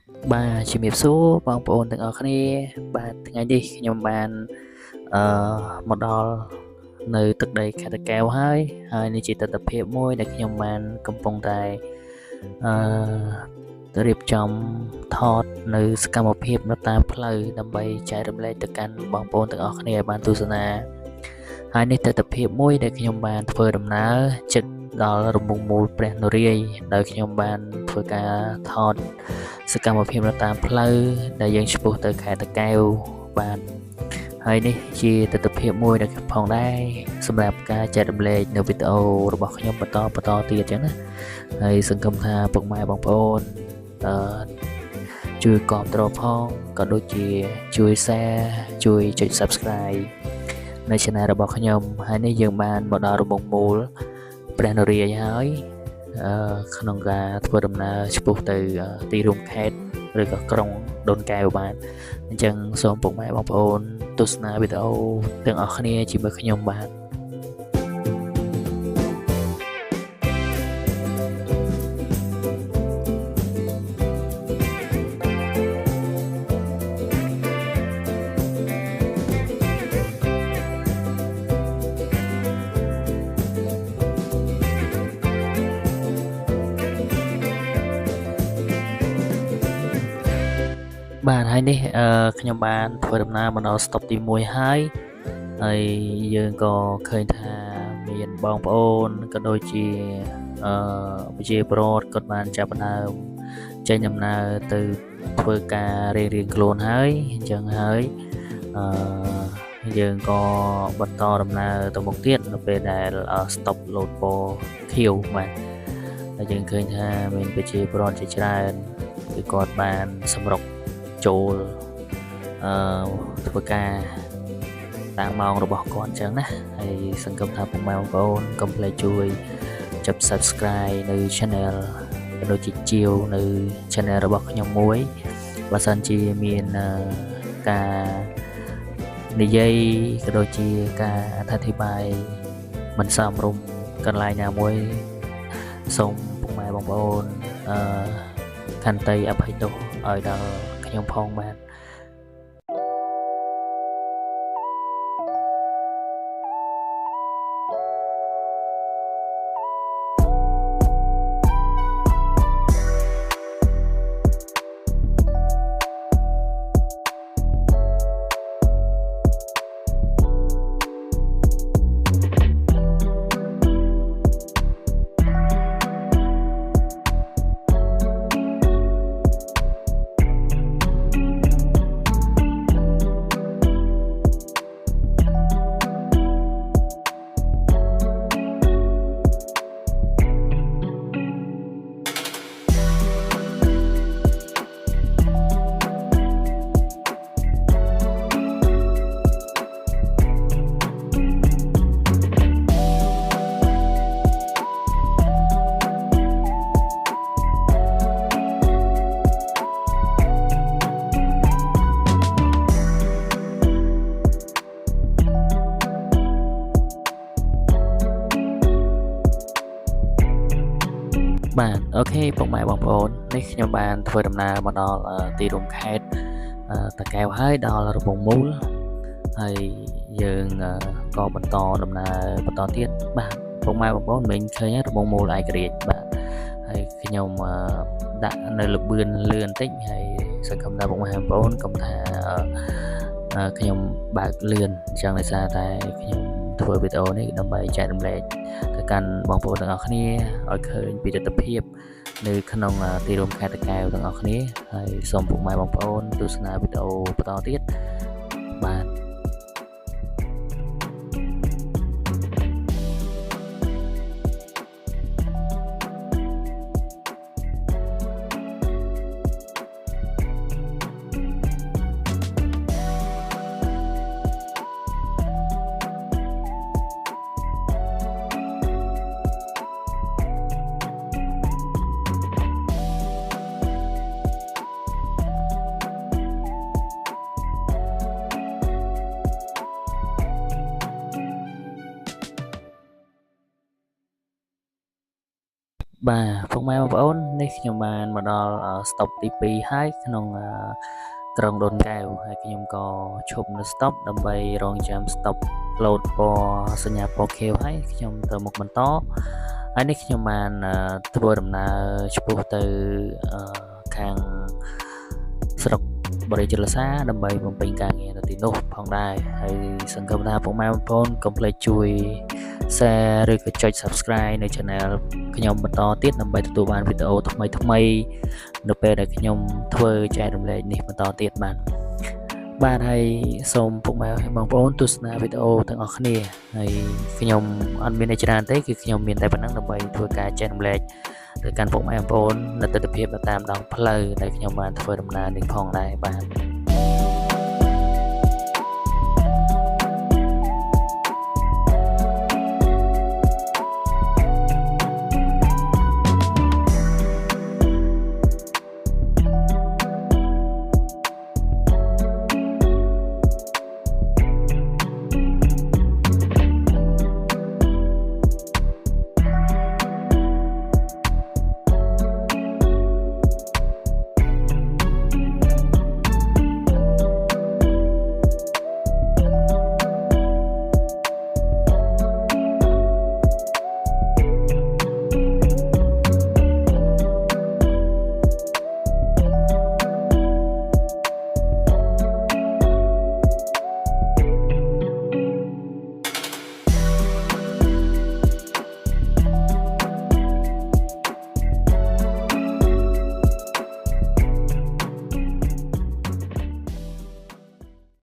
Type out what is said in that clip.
Bàជំរាបសួរបងប្អូនទាំងអស់គ្នាបាទថ្ងៃនេះខ្ញុំបានមកដល់នៅទឹកដីខេត្តតាកែវហើយនេះជាទស្សនវិជ្ជាមួយដែលខ្ញុំបានកំពុងតែរៀបចំថតនៅសកម្មភាពនៅតាមផ្លូវដើម្បីចែករំលែកទៅកាន់បងប្អូនទាំងអស់គ្នាឲ្យបានទស្សនាហើយនេះទស្សនវិជ្ជាមួយដែលខ្ញុំបានធ្វើដំណើរចិត្តដល់រំមងមូលព្រះនរាយណ៍ដោយខ្ញុំបានធ្វើការថតសកម្មភាពនៅតាមផ្លូវដែលយើងឆ្ពោះទៅខេត្តតាកែវបាទហើយនេះជាទស្សនវិជ្ជាមួយដែលផងដែរសម្រាប់ការចែករំលែកនៅវីដេអូរបស់ខ្ញុំបន្តទៀតចឹងណាហើយសង្ឃឹមថាពុកម៉ែបងប្អូនជួយគាំទ្រផងក៏ដូចជាជួយ share ជួយចុច subscribe នៅ channel របស់ខ្ញុំហើយនេះយើងបានមកដល់រំមងមូលព្រះនរាយណ៍ហើយក្នុងការធ្វើដំណើរឆ្ពោះទៅទីរួមខេត្តឬក៏ក្រុងដូនកែវបាទអញ្ចឹងសូមពុកម៉ែបងប្អូនទស្សនាវីដេអូទាំងអស់គ្នាជាមួយខ្ញុំបាទបាទហើយនេះខ្ញុំបានធ្វើដំណើរមកដល់ stop ទី1ហើយយើងក៏ឃើញថាមានបងប្អូនក៏ដូចជាប្រជាពលរដ្ឋគាត់បានចាប់ផ្ដើមចេញដំណើរទៅធ្វើការរៀងខ្លួនហើយអញ្ចឹងហើយយើងក៏បន្តដំណើរទៅមុខទៀតនៅពេលដែល stop load ពណ៌ខៀវបាទហើយយើងឃើញថាមានប្រជាពលរដ្ឋជាច្រើនគឺគាត់បានសម្រុកចូលធ្វើការតាមម៉ោងរបស់គាត់អញ្ចឹងណាហើយសង្ឃឹមថាពុកម៉ែបងប្អូនកុំភ្លេចជួយចុច subscribe នៅ channel ក៏ដូចជាជាវនៅ channel របស់ខ្ញុំមួយបើសិនជាមានការនិយាយក៏ដូចជាការអធិប្បាយមិនសមរម្យកន្លែងណាមួយសូមពុកម៉ែបងប្អូនខន្តីអភ័យទោសឲ្យដល់ខ្ញុំផងបាទបាទអូខេពុកម៉ែបងប្អូននេះខ្ញុំបានធ្វើដំណើរមកដល់ទីរួមខេត្តតាកែវហើយដល់រំមងមូលហើយយើងក៏បន្តដំណើរបន្តទៀតបាទពុកម៉ែបងប្អូនមិនឃើញរំមងមូលឯករាជ្យបាទហើយខ្ញុំដាក់នៅលបឿនលឿនបន្តិចហើយសង្ឃឹមថាពុកម៉ែបងប្អូនកុំថាខ្ញុំបើកលឿនអញ្ចឹងដោយសារតែខ្ញុំធ្វើវីដេអូនេះដើម្បីចែករំលែកទៅកាន់បងប្អូនទាំងអស់គ្នាឲ្យឃើញពីទស្សនវិជ្ជានៅក្នុងទីរួមខេត្តតាកែវទាំងអស់គ្នាហើយសូមពុកម៉ែបងប្អូនទស្សនាវីដេអូបន្តទៀតបាទ បាទពុកម៉ែបងប្អូននេះខ្ញុំបានមកដល់stop ទី2ហើយក្នុងក្រុងដូនកែវហើយខ្ញុំក៏ឈប់នៅ stop ដើម្បីរងចាំ stop load ពណ៌សញ្ញាពណ៌ខៀវហើយខ្ញុំទៅមុខបន្តហើយនេះខ្ញុំបានធ្វើដំណើរឆ្ពោះទៅខាងស្រុកបរិយាជលសាដើម្បីបំពេញការងារនៅទីនោះផងដែរហើយសង្ឃឹមថាពុកម៉ែបងប្អូនកុំភ្លេចជួយ share ឬក៏ចុច subscribe នៅ channel ខ្ញុំបន្តទៀតដើម្បីទទួលបានវីដេអូថ្មីនៅពេលដែលខ្ញុំធ្វើចែករំលែកនេះបន្តទៀតបាទហើយសូមពុកម៉ែបងប្អូនទស្សនាវីដេអូទាំងអស់គ្នាហើយខ្ញុំអត់មានអីច្រើនទេគឺខ្ញុំមានតែប៉ុណ្ណឹងដើម្បីធ្វើការចែករំលែកទៅកាន់ពុកម៉ែបងប្អូននៅទស្សនវិជ្ជាតាមដងផ្លូវដែលខ្ញុំបានធ្វើដំណើរនេះផងដែរបាទ